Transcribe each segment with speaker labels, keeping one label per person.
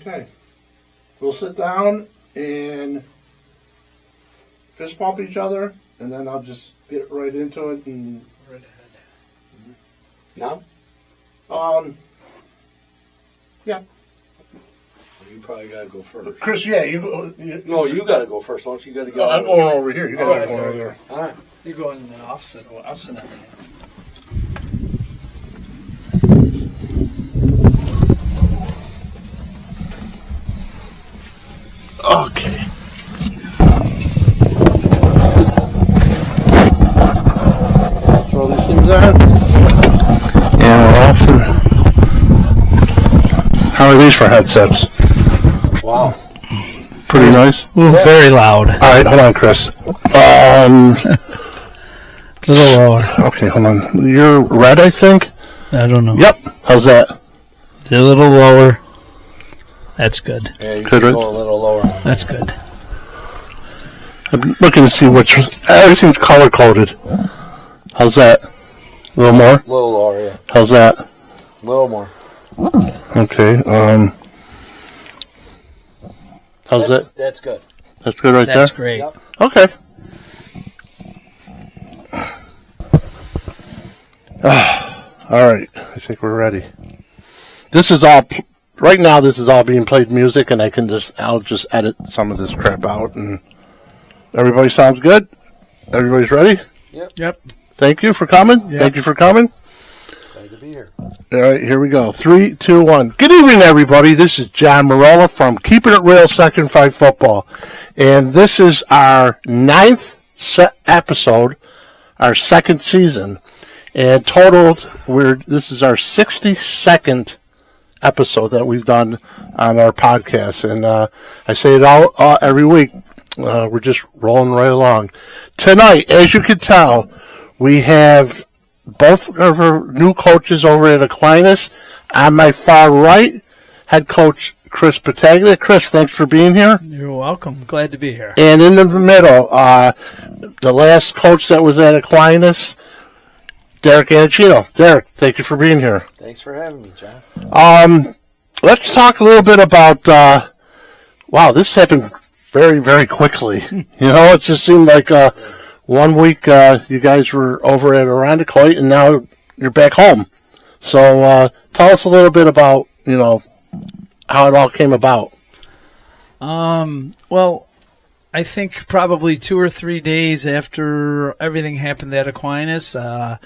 Speaker 1: Okay. We'll sit down and fist bump each other, and then I'll just get right into it. And
Speaker 2: Right ahead.
Speaker 3: No?
Speaker 1: Yeah.
Speaker 3: You probably got to go first.
Speaker 1: Chris, yeah, you go.
Speaker 3: No, you got to go first. Don't you got to go?
Speaker 1: I'm going over here. You got to
Speaker 2: right,
Speaker 1: go over
Speaker 2: right.
Speaker 1: there.
Speaker 3: All right.
Speaker 2: You're going in the opposite. I'll sit down here.
Speaker 1: Okay. Throw these things on. And we're off. How are these for headsets?
Speaker 3: Wow.
Speaker 1: Pretty nice.
Speaker 2: Ooh, very loud.
Speaker 1: All right, hold on, Chris.
Speaker 2: A little lower.
Speaker 1: Okay, hold on. You're red, I think?
Speaker 2: I don't know.
Speaker 1: Yep. How's that?
Speaker 2: A little lower. That's good.
Speaker 3: Yeah, you
Speaker 1: Could
Speaker 3: can
Speaker 1: it?
Speaker 3: go a little lower.
Speaker 2: That's good.
Speaker 1: I'm looking to see which. Everything's color coded. How's that? A little more?
Speaker 3: A little lower, yeah.
Speaker 1: How's that?
Speaker 3: A little more.
Speaker 1: Okay. How's that?
Speaker 3: That's good.
Speaker 1: That's good right
Speaker 2: That's
Speaker 1: there?
Speaker 2: great.
Speaker 3: Yep.
Speaker 1: Okay. All right. I think we're ready. This is all. Right now, this is all being played music, and I'll just edit some of this crap out. And everybody sounds good. Everybody's ready.
Speaker 2: Yep.
Speaker 1: Thank you for coming.
Speaker 2: Yep.
Speaker 1: Thank you for coming.
Speaker 3: Glad to be here.
Speaker 1: All right, here we go. 3, 2, 1. Good evening, everybody. This is John Marola from Keeping It Real Second Fight Football, and this is our 9th episode, our second season, and totaled. This is our 62nd episode that we've done on our podcast, and I say it all every week. We're just rolling right along. Tonight, as you can tell, we have both of our new coaches over at Aquinas. On my far right, head coach Chris Battaglia. Chris, thanks for being here.
Speaker 2: You're welcome. Glad to be here.
Speaker 1: And in the middle, the last coach that was at Aquinas, Derek Annechino. Derek, thank you for being here.
Speaker 3: Thanks for having me, John.
Speaker 1: Let's talk a little bit about, wow, this happened very, very quickly. It just seemed like 1 week you guys were over at Irondequoit, and now you're back home. So tell us a little bit about, how it all came about.
Speaker 2: Well, I think probably 2 or 3 days after everything happened at Aquinas, I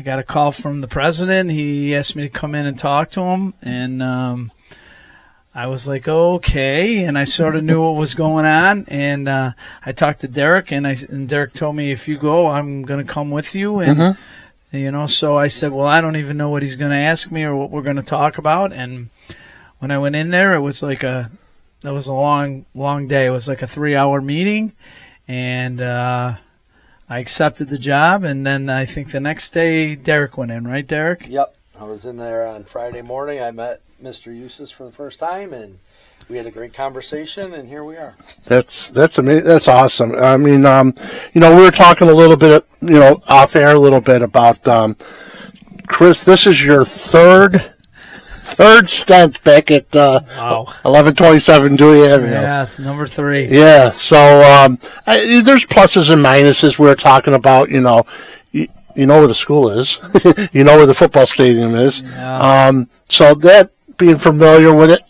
Speaker 2: got a call from the president. He asked me to come in and talk to him, and I was like, okay, and I sort of knew what was going on, and I talked to Derek, and Derek told me, if you go, I'm going to come with you, and so I said, well, I don't even know what he's going to ask me or what we're going to talk about, and when I went in there, it was like that was a long, long day. It was like a 3-hour meeting, and I accepted the job, and then I think the next day Derek went in, right, Derek?
Speaker 3: Yep. I was in there on Friday morning. I met Mr. Eustace for the first time, and we had a great conversation, and here we are.
Speaker 1: That's amazing. That's awesome. I mean, we were talking a little bit, off air a little bit about Chris. This is your third stint back at 1127 Dewey Avenue.
Speaker 2: Yeah, number 3.
Speaker 1: Yeah. So there's pluses and minuses. We were talking about, you know where the school is, you know where the football stadium is.
Speaker 2: Yeah.
Speaker 1: So that being familiar with it,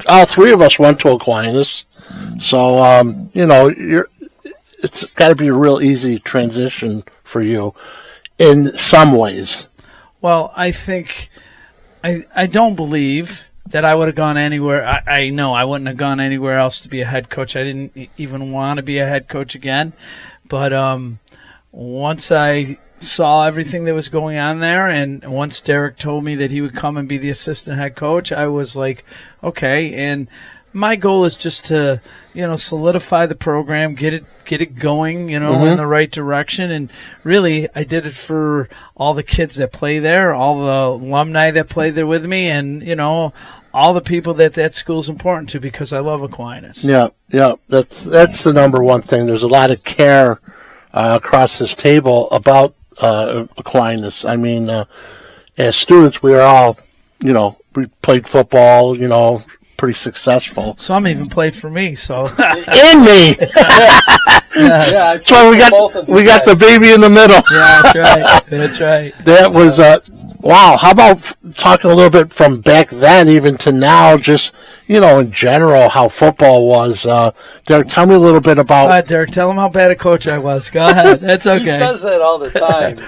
Speaker 1: all three of us went to Aquinas. So it's got to be a real easy transition for you in some ways.
Speaker 2: Well, I think I don't believe that I would have gone anywhere. I know I wouldn't have gone anywhere else to be a head coach. I didn't even want to be a head coach again. But once I saw everything that was going on there, and once Derek told me that he would come and be the assistant head coach, I was like, okay. And my goal is just to, solidify the program, get it going, in the right direction. And really, I did it for all the kids that play there, all the alumni that play there with me, and, all the people that school's important to, because I love Aquinas.
Speaker 1: Yeah. That's the number one thing. There's a lot of care across this table about Aquinas. I mean, as students, we are all, we played football, pretty successful.
Speaker 2: Some even played for me. So
Speaker 1: And me.
Speaker 3: Yeah,
Speaker 1: So we got the baby in the middle.
Speaker 2: yeah, that's right. That's right.
Speaker 1: That was wow. How about talking a little bit from back then even to now, just in general how football was. Derek, tell me a little bit about.
Speaker 2: All right, Derek, tell him how bad a coach I was. Go ahead. That's okay.
Speaker 3: He says that all the time.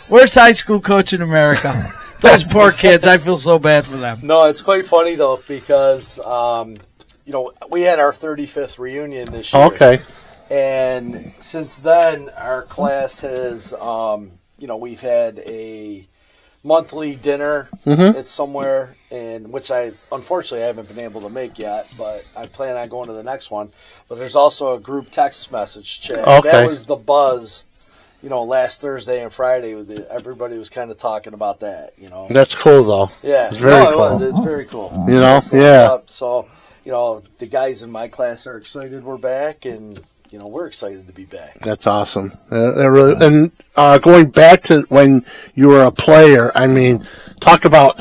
Speaker 2: Where's high school coach in America? Those poor kids. I feel so bad for them.
Speaker 3: No, it's quite funny though because we had our 35th reunion this year.
Speaker 1: Okay.
Speaker 3: And since then, our class has, we've had a monthly dinner at somewhere, and which unfortunately I haven't been able to make yet, but I plan on going to the next one. But there's also a group text message chat.
Speaker 1: Okay.
Speaker 3: That was the buzz, last Thursday and Friday. Everybody was kind of talking about that,
Speaker 1: That's cool though.
Speaker 3: Yeah,
Speaker 1: it's very cool.
Speaker 3: It was. It's very cool.
Speaker 1: Yeah.
Speaker 3: So, the guys in my class are excited we're back, and we're excited to be back.
Speaker 1: That's awesome. And going back to when you were a player, talk about.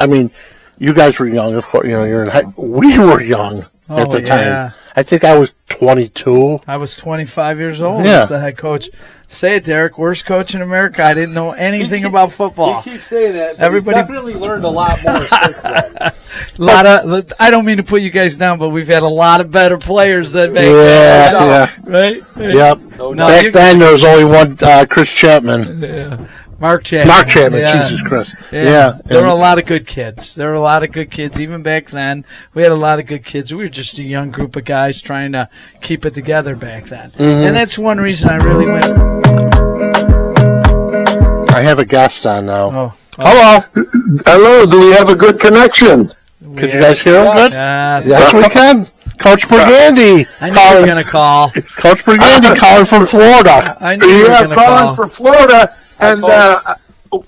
Speaker 1: You guys were young, of course. You're in high. We were young at the time. I think I was 22.
Speaker 2: I was 25 years old
Speaker 1: Yeah.
Speaker 2: as the head coach. Say it, Derek. Worst coach in America. I didn't know anything about football.
Speaker 3: He keeps saying that. But
Speaker 2: Everybody
Speaker 3: he's definitely learned a lot more since then.
Speaker 2: I don't mean to put you guys down, but we've had a lot of better players than back
Speaker 1: Yeah.
Speaker 2: right?
Speaker 1: Yep.
Speaker 3: No,
Speaker 1: Back then, there was only one Chris Chapman.
Speaker 2: Yeah. Mark Chapman.
Speaker 1: Mark Chapman.
Speaker 2: Yeah.
Speaker 1: Jesus Christ.
Speaker 2: Yeah. There were a lot of good kids. Even back then. We had a lot of good kids. We were just a young group of guys trying to keep it together back then. And that's one reason I really went.
Speaker 1: I have a guest on now.
Speaker 2: Oh.
Speaker 1: Hello.
Speaker 4: Hello, do we have a good connection?
Speaker 1: Could you guys hear him good?
Speaker 2: Yes.
Speaker 1: Yes, we can. Coach Burgandy.
Speaker 2: I knew you were going to call.
Speaker 1: Coach Burgandy calling from Florida.
Speaker 2: I knew you were going to
Speaker 4: calling
Speaker 2: call.
Speaker 4: from Florida. And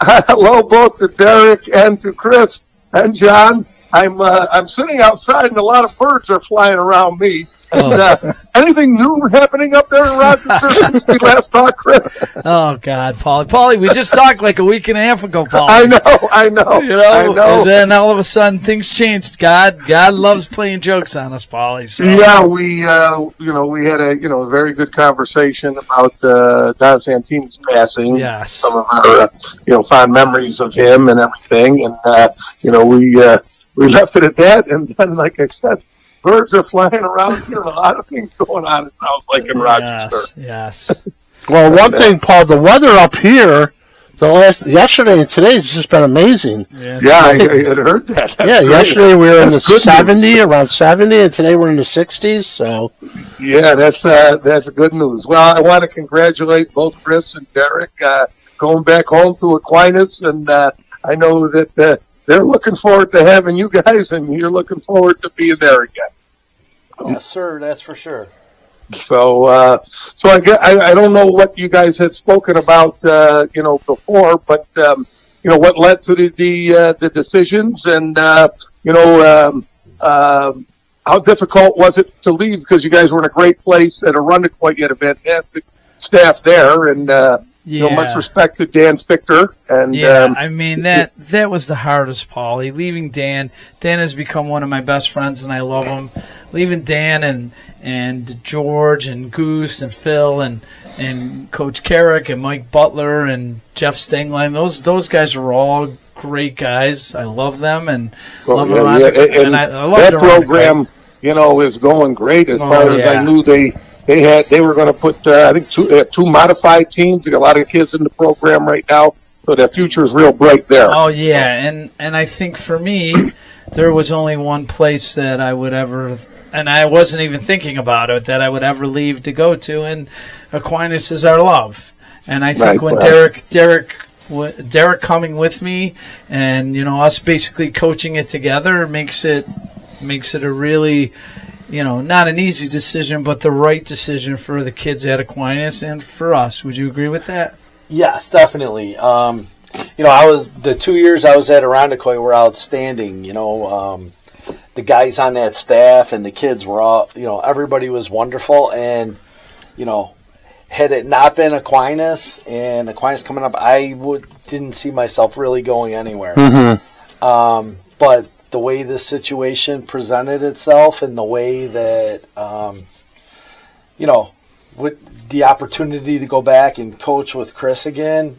Speaker 4: hello both to Derek and to Chris and John. I'm sitting outside and a lot of birds are flying around me. And, anything new happening up there in Rochester since we last talked, Chris?
Speaker 2: Oh, God, Paulie. Paulie, we just talked like a week and a half ago, Paulie.
Speaker 4: I know. I know.
Speaker 2: And then all of a sudden things changed. God loves playing jokes on us, Paulie. So.
Speaker 4: Yeah, we had a very good conversation about Don Santini's passing.
Speaker 2: Yes.
Speaker 4: Some of our fond memories of him and everything, and we left it at that. And then, like I said, birds are flying around here. A lot of things going on. It sounds like in Rochester.
Speaker 2: Yes.
Speaker 1: Well, one thing, Paul, the weather up here, yesterday and today has just been amazing.
Speaker 4: Yeah, I had heard that. That's great.
Speaker 1: Yesterday we were in the
Speaker 4: That's good
Speaker 1: 70,
Speaker 4: news.
Speaker 1: around 70, and today we're in the 60s. So,
Speaker 4: yeah, that's good news. Well, I want to congratulate both Chris and Derek going back home to Aquinas, and I know that they're looking forward to having you guys, and you're looking forward to being there again.
Speaker 3: Yes, sir. That's for sure.
Speaker 4: So I don't know what you guys had spoken about, before, but what led to the decisions, and how difficult was it to leave, because you guys were in a great place at Arundecoit. You had a fantastic staff there, and much respect to Dan Fichter. And
Speaker 2: that was the hardest, Paulie. Leaving Dan has become one of my best friends, and I love him. Leaving Dan and George and Goose and Phil and Coach Carrick and Mike Butler and Jeff Stenglein, those guys are all great guys. I love them and love them.
Speaker 4: And
Speaker 2: I love
Speaker 4: that
Speaker 2: their
Speaker 4: program, is going great. As far as I knew, they were going to put I think two modified teams. They got a lot of kids in the program right now, so their future is real bright there.
Speaker 2: Oh yeah, and I think for me, there was only one place that I would ever, and I wasn't even thinking about it, that I would ever leave to go to, and Aquinas is our love. And I think when Derek coming with me, and us basically coaching it together makes it a really, not an easy decision, but the right decision for the kids at Aquinas and for us. Would you agree with that?
Speaker 3: Yes, definitely. The 2 years I was at Arundecoit were outstanding. The guys on that staff and the kids were all, everybody was wonderful. And, had it not been Aquinas and Aquinas coming up, I didn't see myself really going anywhere.
Speaker 1: mm-hmm.
Speaker 3: But the way this situation presented itself and the way that, with the opportunity to go back and coach with Chris again.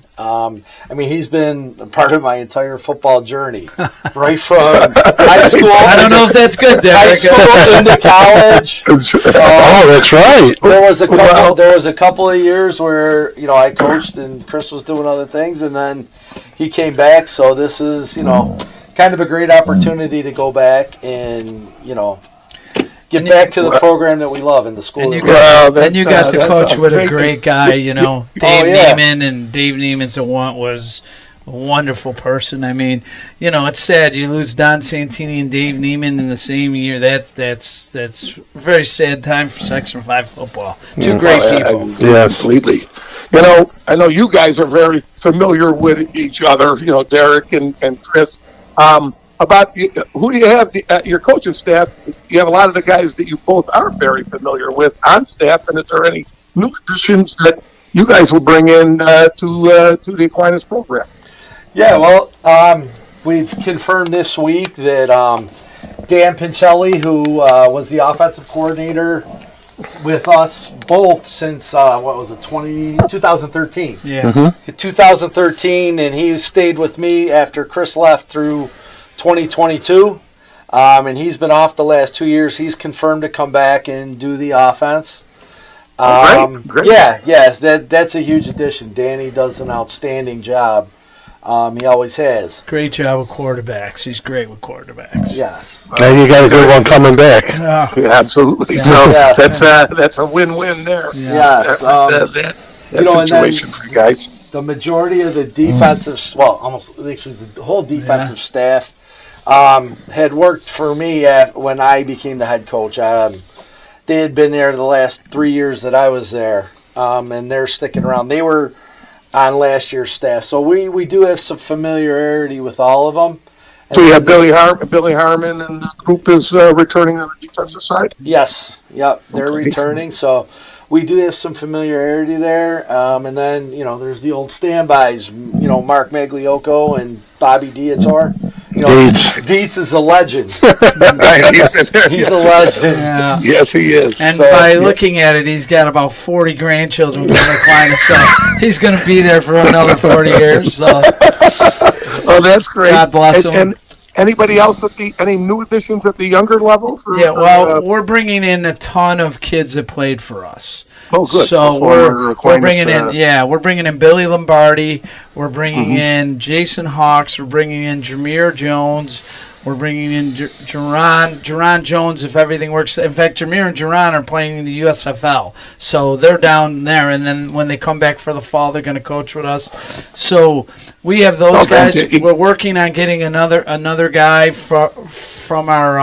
Speaker 3: He's been a part of my entire football journey, right from high school.
Speaker 2: I don't know if that's good, Derek.
Speaker 3: High school into college.
Speaker 1: That's right.
Speaker 3: There was a couple of years where I coached and Chris was doing other things, and then he came back. So this is kind of a great opportunity to go back and get back to the program that we love in the school.
Speaker 2: And you got to coach with a great guy, Dave Neiman, and Dave Neiman's was a wonderful person. I mean, it's sad you lose Don Santini and Dave Neiman in the same year. That's a very sad time for Section 5 football. Two great people.
Speaker 4: Yes, completely. I know you guys are very familiar with each other. Derek and Chris. About who do you have your coaching staff? You have a lot of the guys that you both are very familiar with on staff, and is there any new additions that you guys will bring in to the Aquinas program?
Speaker 3: Yeah, well, we've confirmed this week that Dan Pincelli, who was the offensive coordinator with us both since 2013.
Speaker 2: Yeah,
Speaker 3: 2013, and he stayed with me after Chris left through 2022, and he's been off the last 2 years. He's confirmed to come back and do the offense.
Speaker 4: Great.
Speaker 3: Yeah, that's a huge addition. Danny does an outstanding job. He always has.
Speaker 2: Great job with quarterbacks. He's great with quarterbacks.
Speaker 3: Yes.
Speaker 1: And you got a good one coming back.
Speaker 4: Yeah, absolutely.
Speaker 2: Yeah.
Speaker 4: So that's a win-win there.
Speaker 2: Yeah.
Speaker 3: Yes.
Speaker 4: That situation for you guys.
Speaker 3: The majority of the defensive, almost actually the whole defensive staff had worked for me when I became the head coach. They had been there the last 3 years that I was there, and they're sticking around. They were on last year's staff, so we do have some familiarity with all of them.
Speaker 4: So you have Billy Harmon, and the group is returning on the defensive side?
Speaker 3: Yes, yep, they're returning, so we do have some familiarity there. And then, there's the old standbys, Mark Magliocco and Bobby Diator. Dietz is a legend. He's a legend.
Speaker 2: Yeah.
Speaker 4: Yes, he is.
Speaker 2: And by looking at it, he's got about 40 grandchildren with Aquinas, so he's going to be there for another 40 years. So.
Speaker 4: Oh, that's great.
Speaker 2: God bless him.
Speaker 4: And anybody else any new additions at the younger levels?
Speaker 2: Yeah, well, we're bringing in a ton of kids that played for us.
Speaker 4: Oh, good.
Speaker 2: So we're bringing in, we're bringing in Billy Lombardi. We're bringing in Jason Hawks. We're bringing in Jameer Jones. We're bringing in Jerron Jones if everything works. In fact, Jameer and Jerron are playing in the USFL. So they're down there, and then when they come back for the fall, they're going to coach with us. So we have those guys. We're working on getting another guy from our